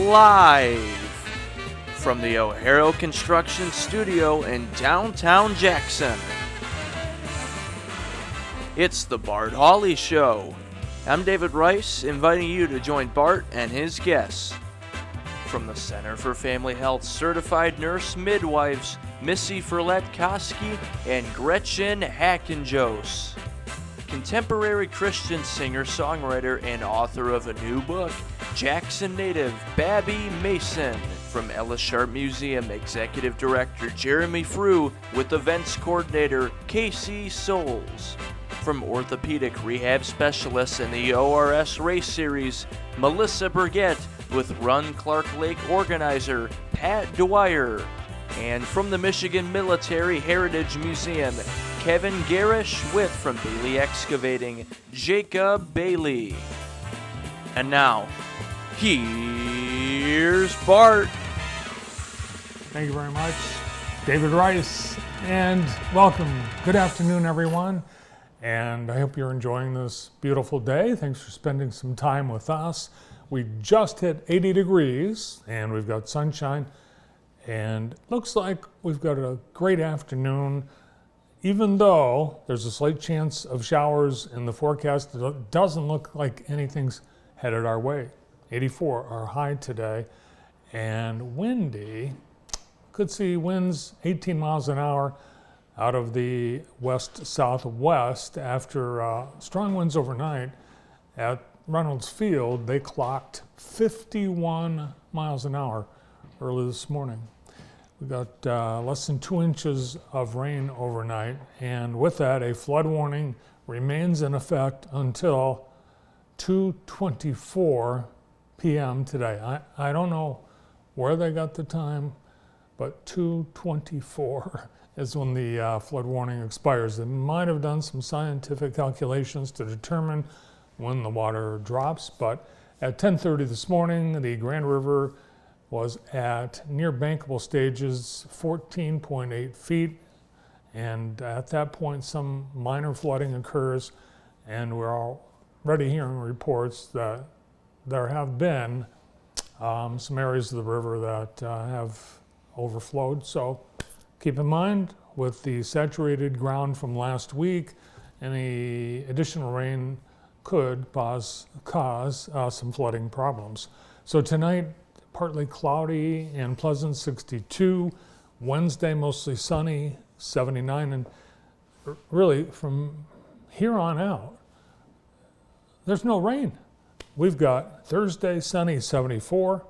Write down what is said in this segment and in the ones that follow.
live from the O'Hara Construction Studio in downtown Jackson. It's the Bart Hawley Show. I'm David Rice, inviting you to join Bart and his guests. From the Center for Family Health certified nurse midwives Missy Ferlet-Koski and Gretchen Hackenjos. Contemporary Christian singer-songwriter and author of a new book, Jackson native Babby Mason. From Ellis Sharp Museum Executive Director Jeremy Frew with events coordinator Casey Souls. From orthopedic rehab specialists in the ORS Race Series, Melissa Burgett with Run Clark Lake organizer Pat Dwyer. And from the Michigan Military Heritage Museum, Kevin Garish with from Bailey Excavating, Jacob Bailey. And now, here's Bart. Thank you very much, David Rice, and welcome. Good afternoon, everyone, and I hope you're enjoying this beautiful day. Thanks for spending some time with us. We just hit 80 degrees, and we've got sunshine, and looks like we've got a great afternoon. Even though there's a slight chance of showers in the forecast, it doesn't look like anything's headed our way. 84 our high today, and windy. Could see winds 18 miles an hour out of the west-southwest after strong winds overnight. At Reynolds Field, they clocked 51 miles an hour early this morning. We got less than 2 inches of rain overnight, and with that, a flood warning remains in effect until 2:24 p.m. today. I don't know where they got the time, but 2:24 is when the flood warning expires. They might have done some scientific calculations to determine when the water drops, but at 10:30 this morning, the Grand River was at near bankable stages, 14.8 feet, and at that point some minor flooding occurs, and we're already hearing reports that there have been some areas of the river that have overflowed. So keep in mind, with the saturated ground from last week, any additional rain could cause some flooding problems. So tonight, partly cloudy and pleasant, 62. Wednesday, mostly sunny, 79. And really, from here on out, there's no rain. We've got Thursday, sunny, 74.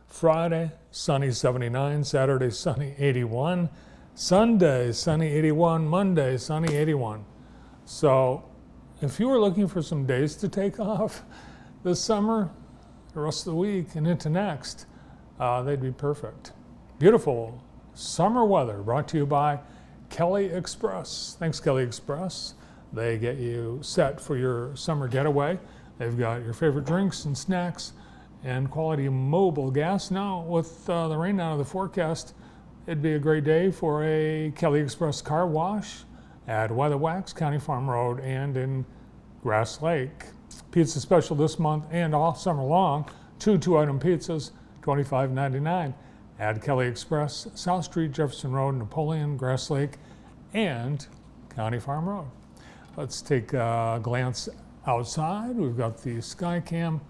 Friday, sunny, 79. Saturday, sunny, 81. Sunday, sunny, 81. Monday, sunny, 81. So if you were looking for some days to take off this summer, the rest of the week and into next, they'd be perfect. Beautiful summer weather brought to you by Kelly Express. Thanks, Kelly Express. They get you set for your summer getaway. They've got your favorite drinks and snacks and quality mobile gas. Now, with the rain out of the forecast, it'd be a great day for a Kelly Express car wash at Weatherwax, County Farm Road, and in Grass Lake. Pizza special this month and all summer long. 2 two-item pizzas, $25.99 at Kelly Express, South Street, Jefferson Road, Napoleon, Grass Lake, and County Farm Road. Let's take a glance outside. We've got the sky cam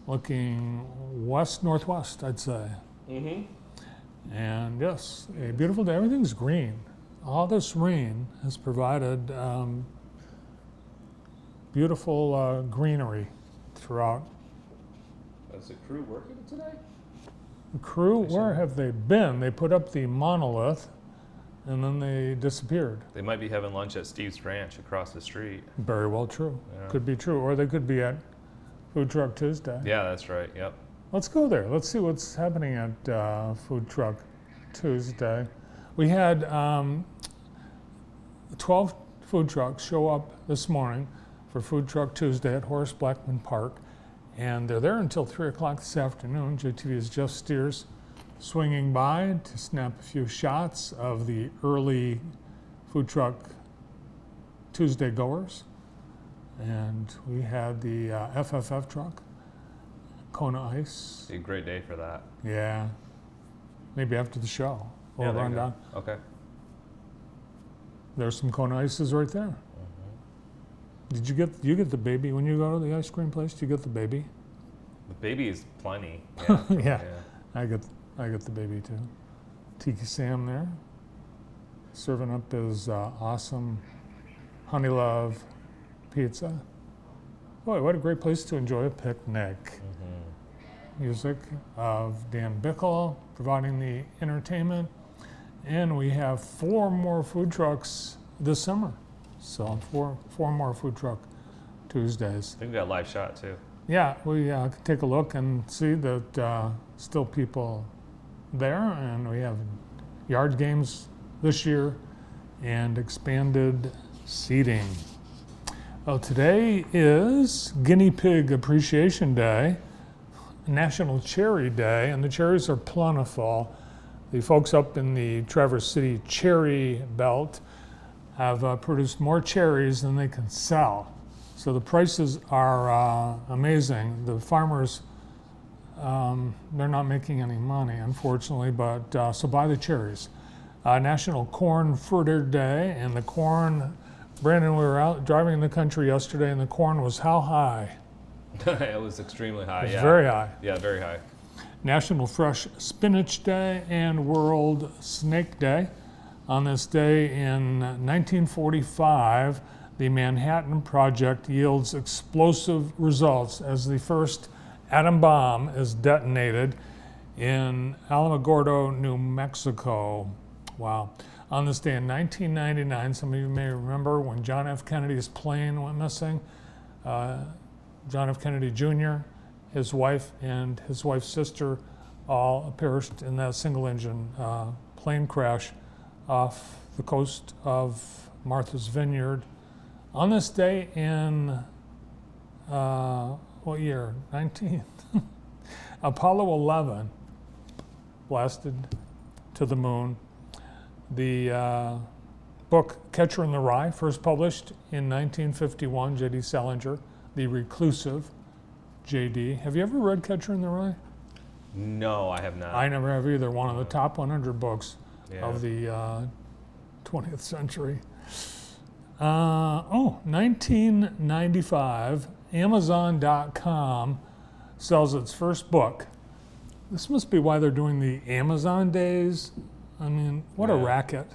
looking west-northwest, I'd say. Mm-hmm. And yes, a beautiful day. Everything's green. All this rain has provided beautiful greenery throughout. Is the crew working today? The crew, where have they been? They put up the monolith and then they disappeared. They might be having lunch at Steve's Ranch across the street. Very well true. Yeah. Could be true. Or they could be at Food Truck Tuesday. Yeah, that's right. Yep. Let's go there. Let's see what's happening at Food Truck Tuesday. We had 12 food trucks show up this morning for Food Truck Tuesday at Horace Blackman Park, and they're there until 3 o'clock this afternoon. JTV's Jeff Steers swinging by to snap a few shots of the early Food Truck Tuesday goers. And we had the FFF truck Kona Ice. Be a great day for that. Yeah. Maybe after the show. We'll there run you go. down. Okay. There's some Kona Ices right there. Did you get the baby when you go to the ice cream place? Do you get the baby? The baby is plenty. Yeah. I get the baby too. Tiki Sam there, serving up his awesome honey love pizza. Boy, what a great place to enjoy a picnic. Music of Dan Bickle providing the entertainment, and we have 4 more food trucks this summer. So four more food truck Tuesdays. I think we got a live shot too. Yeah, we can take a look and see that still people there, and we have yard games this year and expanded seating. Well, today is Guinea Pig Appreciation Day, National Cherry Day, and the cherries are plentiful. The folks up in the Traverse City Cherry Belt have produced more cherries than they can sell. So the prices are amazing. The farmers, they're not making any money, unfortunately, but so buy the cherries. National Corn Fritter Day, and the corn, Brandon, we were out driving in the country yesterday, and the corn was how high? It was extremely high. It was Yeah. very high. Yeah, very high. National Fresh Spinach Day and World Snake Day. On this day in 1945, the Manhattan Project yields explosive results as the first atom bomb is detonated in Alamogordo, New Mexico. Wow. On this day in 1999, some of you may remember when John F. Kennedy's plane went missing. John F. Kennedy Jr., his wife, and his wife's sister all perished in that single-engine plane crash off the coast of Martha's Vineyard. On this day in, what year? 19? Apollo 11 blasted to the moon. The book Catcher in the Rye, first published in 1951, J.D. Salinger, The Reclusive, J.D. Have you ever read Catcher in the Rye? No, I have not. I never have either. One of the top 100 books Yeah. of the 20th century. 1995, Amazon.com sells its first book. This must be why they're doing the Amazon days. I mean, what a Yeah. racket.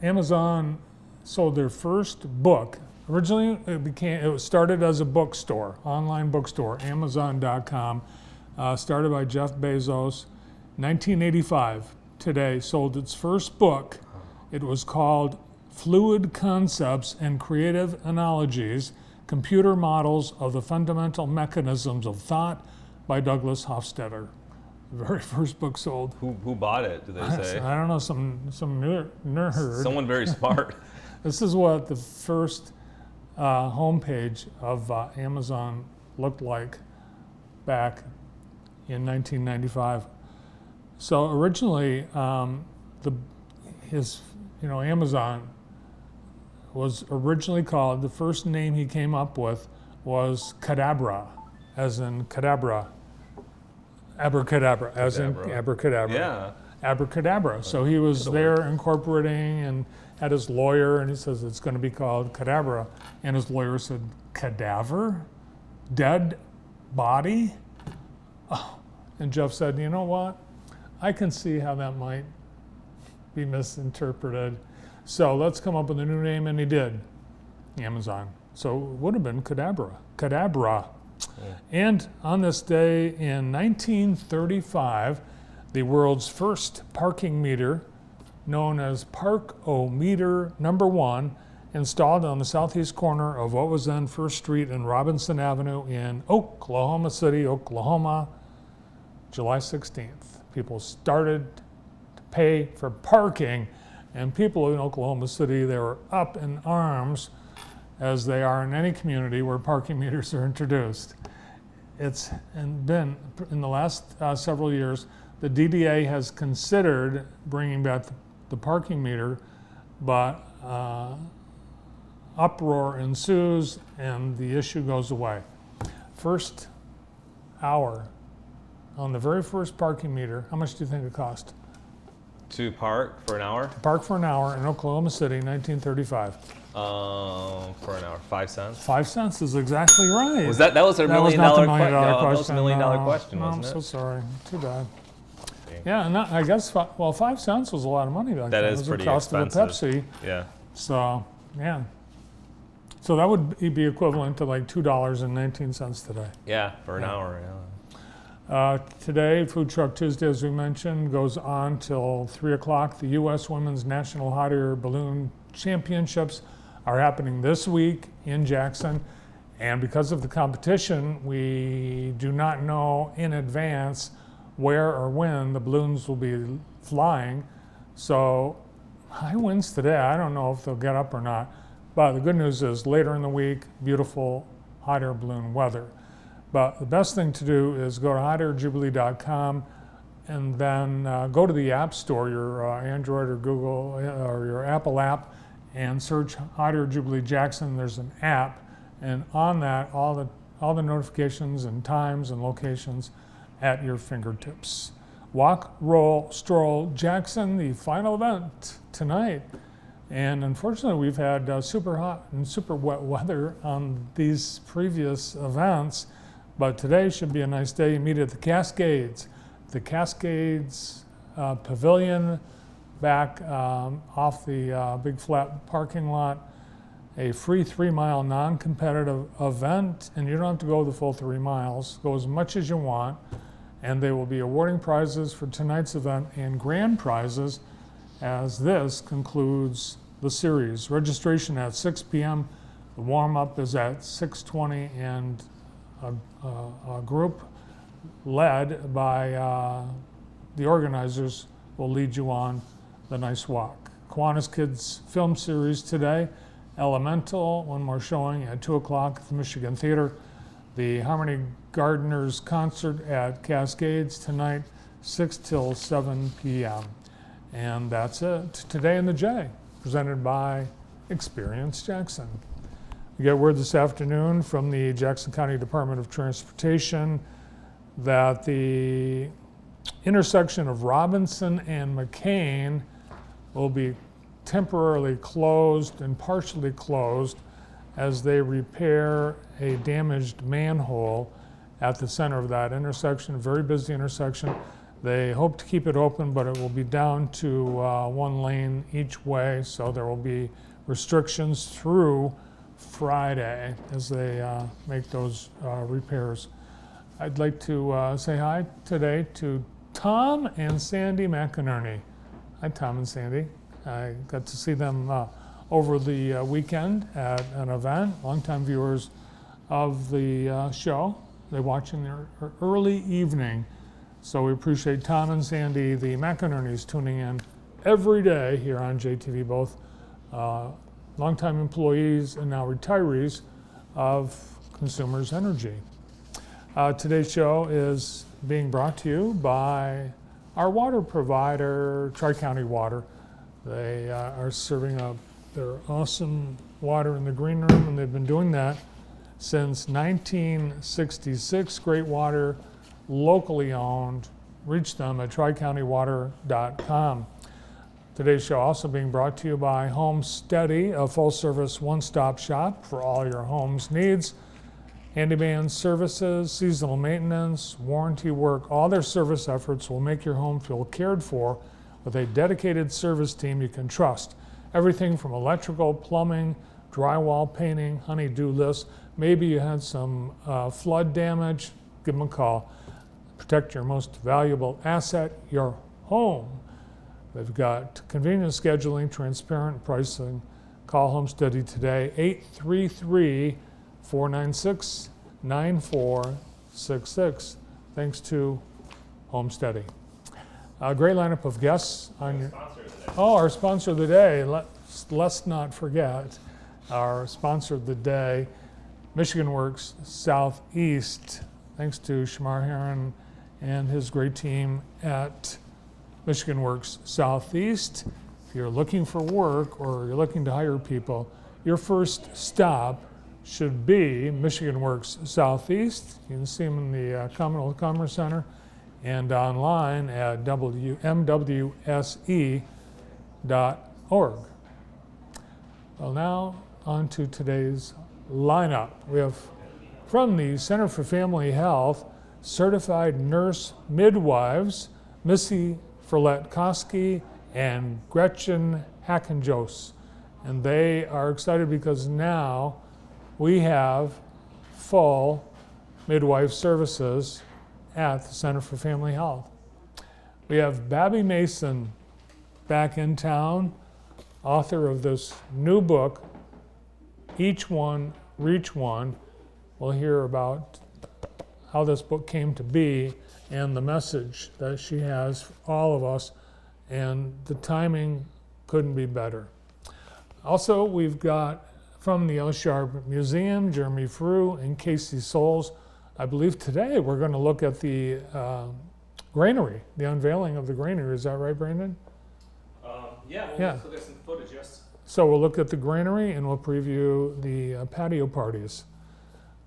Amazon sold their first book. Originally, it started as a bookstore, online bookstore, Amazon.com, started by Jeff Bezos. 1985, today, sold its first book. It was called Fluid Concepts and Creative Analogies, Computer Models of the Fundamental Mechanisms of Thought by Douglas Hofstadter. The very first book sold. Who bought it, do they say? I don't know, some nerd. Someone very smart. This is what the first homepage of Amazon looked like back in 1995. So originally, Amazon was originally called, the first name he came up with was Cadabra, as in cadabra, abracadabra, as in abracadabra. Yeah. Abracadabra. So he was there incorporating and had his lawyer, and he says it's going to be called Cadabra. And his lawyer said, cadaver? Dead body? Oh. And Jeff said, you know what? I can see how that might be misinterpreted. So let's come up with a new name, and he did. Amazon. So it would have been Cadabra. Cadabra. Yeah. And on this day in 1935, the world's first parking meter, known as Park-O-Meter #1, installed on the southeast corner of what was then First Street and Robinson Avenue in Oklahoma City, Oklahoma, July 16th. People started to pay for parking, and people in Oklahoma City, they were up in arms, as they are in any community where parking meters are introduced. It's been, in the last several years, the DDA has considered bringing back the parking meter, but uproar ensues and the issue goes away. First hour on the very first parking meter, how much do you think it cost? To park for an hour? Park for an hour in Oklahoma City, 1935. For an hour, 5 cents. 5 cents is exactly right. Was that was a That was million not the dollar $1 million question? question. That was a $1 million No, question, no, wasn't I'm it? so sorry. Too bad. Dang. Yeah, and I guess 5 cents was a lot of money back That then. is It was pretty the cost expensive. of a Pepsi. Yeah. So yeah. So that would be equivalent to like $2.19 today. Yeah, for an hour. Yeah. Today, Food Truck Tuesday, as we mentioned, goes on till 3 o'clock. The U.S. Women's National Hot Air Balloon Championships are happening this week in Jackson. And because of the competition, we do not know in advance where or when the balloons will be flying. So high winds today. I don't know if they'll get up or not. But the good news is later in the week, beautiful hot air balloon weather. But the best thing to do is go to hotairjubilee.com and then go to the App Store, your Android or Google or your Apple app, and search Hot Air Jubilee Jackson. There's an app, and on that, all the notifications and times and locations at your fingertips. Walk, Roll, Stroll Jackson, the final event tonight. And unfortunately, we've had super hot and super wet weather on these previous events. But today should be a nice day. You meet at the Cascades. The Cascades Pavilion back off the big flat parking lot. A free 3-mile non-competitive event, and you don't have to go the full 3 miles. Go as much as you want. And they will be awarding prizes for tonight's event and grand prizes as this concludes the series. Registration at 6 p.m. The warm-up is at 6:20, and a group led by the organizers will lead you on the nice walk. Kiwanis Kids Film Series today, Elemental, one more showing at 2 o'clock at the Michigan Theater. The Harmony Gardeners Concert at Cascades tonight, 6 till 7 p.m. And that's it. Today in the J, presented by Experience Jackson. We get word this afternoon from the Jackson County Department of Transportation that the intersection of Robinson and McCain will be temporarily closed and partially closed as they repair a damaged manhole at the center of that intersection, a very busy intersection. They hope to keep it open, but it will be down to 1 lane each way, so there will be restrictions through Friday as they make those repairs. I'd like to say hi today to Tom and Sandy McInerney. Hi, Tom and Sandy. I got to see them over the weekend at an event, longtime viewers of the show. They watch in their early evening. So we appreciate Tom and Sandy, the McInerneys, tuning in every day here on JTV, both longtime employees and now retirees of Consumers Energy. Today's show is being brought to you by our water provider, Tri-County Water. They are serving up their awesome water in the green room, and they've been doing that since 1966. Great water, locally owned. Reach them at tricountywater.com. Today's show also being brought to you by Homesteady, a full-service one-stop shop for all your home's needs. Handyman services, seasonal maintenance, warranty work, all their service efforts will make your home feel cared for with a dedicated service team you can trust. Everything from electrical, plumbing, drywall, painting, honey-do lists. Maybe you had some flood damage, give them a call. Protect your most valuable asset, your home. They've got convenient scheduling, transparent pricing. Call Homesteady today, 833-496-9466. Thanks to Homesteady. A great lineup of guests on your. Our sponsor of the day. Let's not forget our sponsor of the day, Michigan Works Southeast. Thanks to Shamar Heron and his great team at Michigan Works Southeast. If you're looking for work or you're looking to hire people, your first stop should be Michigan Works Southeast. You can see them in the Commonwealth Commerce Center and online at mwse.org. Well, now on to today's lineup. We have from the Center for Family Health, certified nurse midwives, Missy Ferlet-Koski and Gretchen Hackenjos. And they are excited because now we have full midwife services at the Center for Family Health. We have Babby Mason back in town, author of this new book, Each One, Reach One. We'll hear about how this book came to be and the message that she has for all of us, and the timing couldn't be better. Also, we've got from the L. Sharp Museum, Jeremy Frew and Casey Souls. I believe today we're going to look at the granary, the unveiling of the granary. Is that right, Brandon? Yeah, Yeah. let's look at some footage, yes. So we'll look at the granary and we'll preview the patio parties.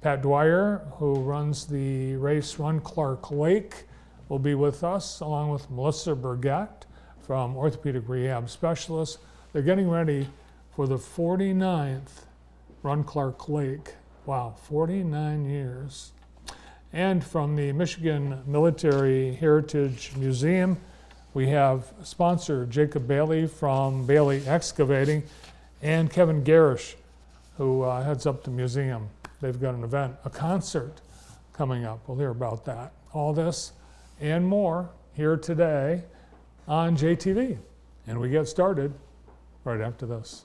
Pat Dwyer, who runs the race Run Clark Lake, will be with us, along with Melissa Burgett from Orthopedic Rehab Specialists. They're getting ready for the 49th Run Clark Lake. Wow, 49 years. And from the Michigan Military Heritage Museum, we have sponsor Jacob Bailey from Bailey Excavating and Kevin Garish, who heads up the museum. They've got an event, a concert coming up. We'll hear about that. All this and more here today on JTV. And we get started right after this.